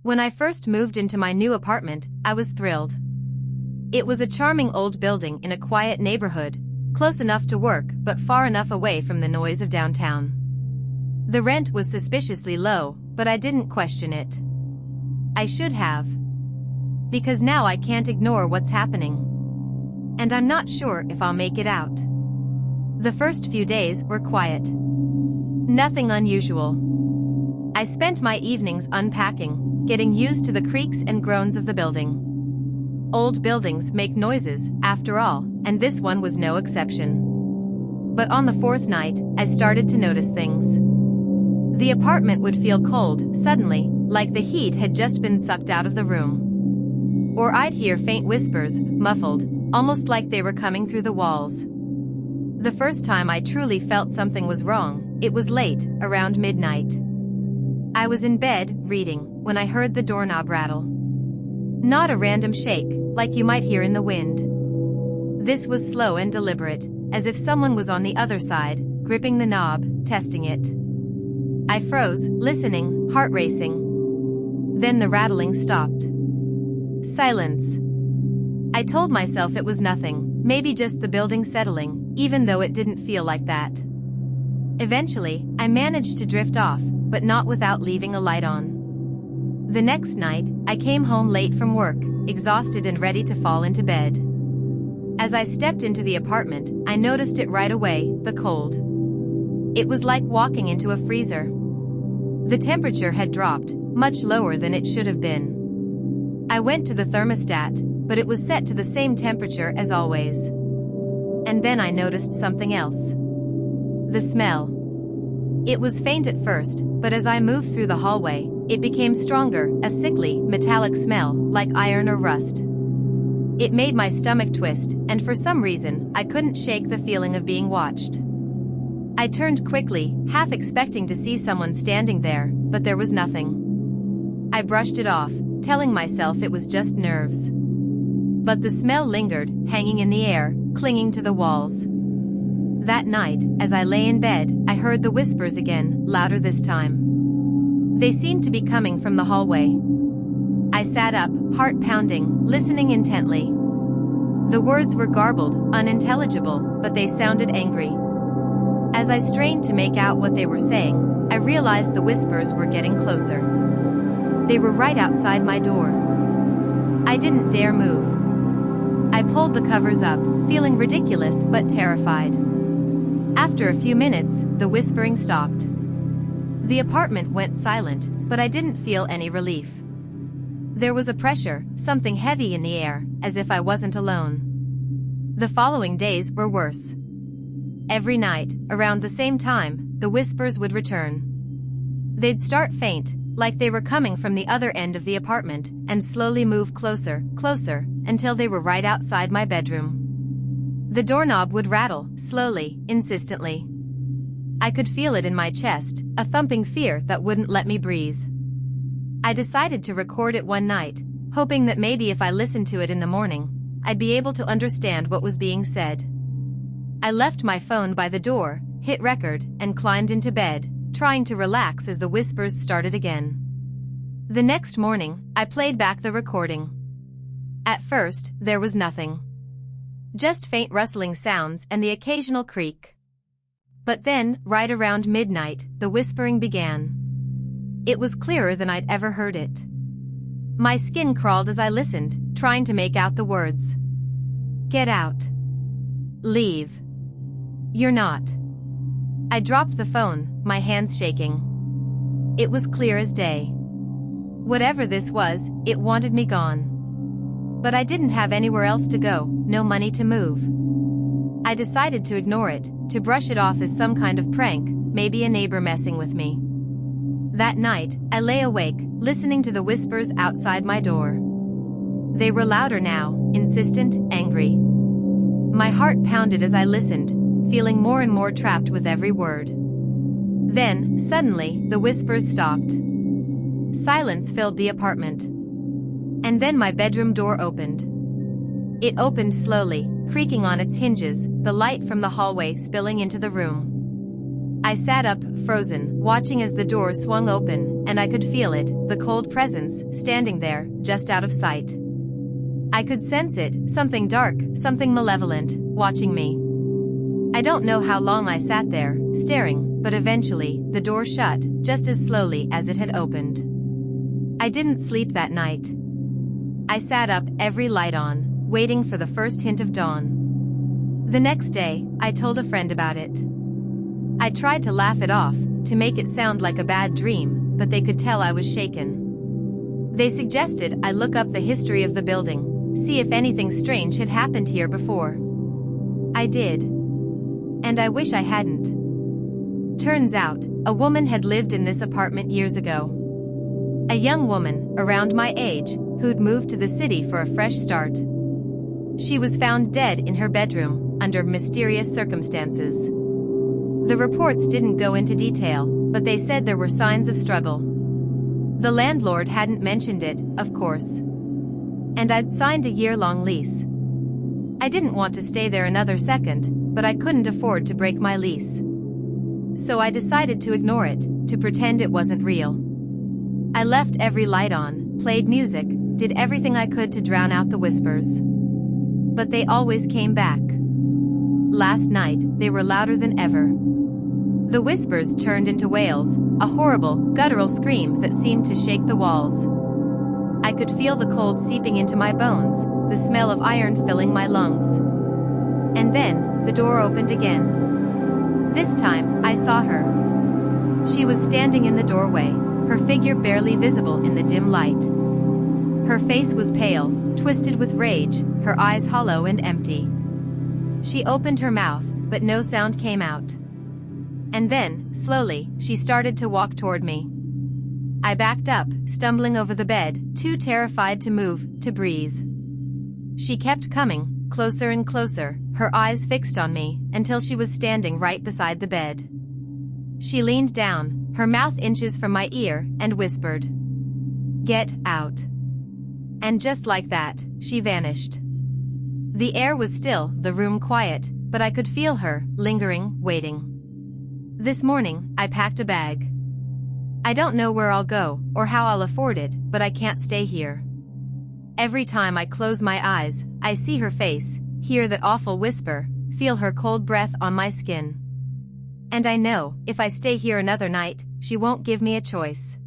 When I first moved into my new apartment, I was thrilled. It was a charming old building in a quiet neighborhood, close enough to work but far enough away from the noise of downtown. The rent was suspiciously low, but I didn't question it. I should have. Because now I can't ignore what's happening. And I'm not sure if I'll make it out. The first few days were quiet. Nothing unusual. I spent my evenings unpacking, getting used to the creaks and groans of the building. Old buildings make noises, after all, and this one was no exception. But on the fourth night, I started to notice things. The apartment would feel cold, suddenly, like the heat had just been sucked out of the room. Or I'd hear faint whispers, muffled, almost like they were coming through the walls. The first time I truly felt something was wrong, it was late, around midnight. I was in bed, reading, when I heard the doorknob rattle. Not a random shake, like you might hear in the wind. This was slow and deliberate, as if someone was on the other side, gripping the knob, testing it. I froze, listening, heart racing. Then the rattling stopped. Silence. I told myself it was nothing, maybe just the building settling, even though it didn't feel like that. Eventually, I managed to drift off, but not without leaving a light on. The next night, I came home late from work, exhausted and ready to fall into bed. As I stepped into the apartment, I noticed it right away, the cold. It was like walking into a freezer. The temperature had dropped, much lower than it should have been. I went to the thermostat, but it was set to the same temperature as always. And then I noticed something else. The smell. It was faint at first, but as I moved through the hallway, it became stronger, a sickly, metallic smell, like iron or rust. It made my stomach twist, and for some reason, I couldn't shake the feeling of being watched. I turned quickly, half expecting to see someone standing there, but there was nothing. I brushed it off, telling myself it was just nerves. But the smell lingered, hanging in the air, clinging to the walls. That night, as I lay in bed, I heard the whispers again, louder this time. They seemed to be coming from the hallway. I sat up, heart pounding, listening intently. The words were garbled, unintelligible, but they sounded angry. As I strained to make out what they were saying, I realized the whispers were getting closer. They were right outside my door. I didn't dare move. I pulled the covers up, feeling ridiculous but terrified. After a few minutes, the whispering stopped. The apartment went silent, but I didn't feel any relief. There was a pressure, something heavy in the air, as if I wasn't alone. The following days were worse. Every night, around the same time, the whispers would return. They'd start faint, like they were coming from the other end of the apartment, and slowly move closer, closer, until they were right outside my bedroom. The doorknob would rattle, slowly, insistently. I could feel it in my chest, a thumping fear that wouldn't let me breathe. I decided to record it one night, hoping that maybe if I listened to it in the morning, I'd be able to understand what was being said. I left my phone by the door, hit record, and climbed into bed, trying to relax as the whispers started again. The next morning, I played back the recording. At first, there was nothing. Just faint rustling sounds and the occasional creak. But then, right around midnight, the whispering began. It was clearer than I'd ever heard it. My skin crawled as I listened, trying to make out the words. Get out. Leave. You're not. I dropped the phone, my hands shaking. It was clear as day. Whatever this was, it wanted me gone. But I didn't have anywhere else to go, no money to move. I decided to ignore it, to brush it off as some kind of prank, maybe a neighbor messing with me. That night, I lay awake, listening to the whispers outside my door. They were louder now, insistent, angry. My heart pounded as I listened, feeling more and more trapped with every word. Then, suddenly, the whispers stopped. Silence filled the apartment. And then my bedroom door opened. It opened slowly, creaking on its hinges, the light from the hallway spilling into the room. I sat up, frozen, watching as the door swung open, and I could feel it, the cold presence, standing there, just out of sight. I could sense it, something dark, something malevolent, watching me. I don't know how long I sat there, staring, but eventually, the door shut, just as slowly as it had opened. I didn't sleep that night. I sat up, every light on, waiting for the first hint of dawn. The next day, I told a friend about it. I tried to laugh it off, to make it sound like a bad dream, but they could tell I was shaken. They suggested I look up the history of the building, see if anything strange had happened here before. I did. And I wish I hadn't. Turns out, a woman had lived in this apartment years ago. A young woman, around my age, who'd moved to the city for a fresh start. She was found dead in her bedroom, under mysterious circumstances. The reports didn't go into detail, but they said there were signs of struggle. The landlord hadn't mentioned it, of course. And I'd signed a year-long lease. I didn't want to stay there another second, but I couldn't afford to break my lease. So I decided to ignore it, to pretend it wasn't real. I left every light on, played music, did everything I could to drown out the whispers. But they always came back. Last night, they were louder than ever. The whispers turned into wails, a horrible, guttural scream that seemed to shake the walls. I could feel the cold seeping into my bones, the smell of iron filling my lungs. And then, the door opened again. This time, I saw her. She was standing in the doorway, her figure barely visible in the dim light. Her face was pale, twisted with rage, her eyes hollow and empty. She opened her mouth, but no sound came out. And then, slowly, she started to walk toward me. I backed up, stumbling over the bed, too terrified to move, to breathe. She kept coming, closer and closer, her eyes fixed on me, until she was standing right beside the bed. She leaned down, her mouth inches from my ear, and whispered, "Get out." And just like that, she vanished. The air was still, the room quiet, but I could feel her, lingering, waiting. This morning, I packed a bag. I don't know where I'll go, or how I'll afford it, but I can't stay here. Every time I close my eyes, I see her face, hear that awful whisper, feel her cold breath on my skin. And I know, if I stay here another night, she won't give me a choice.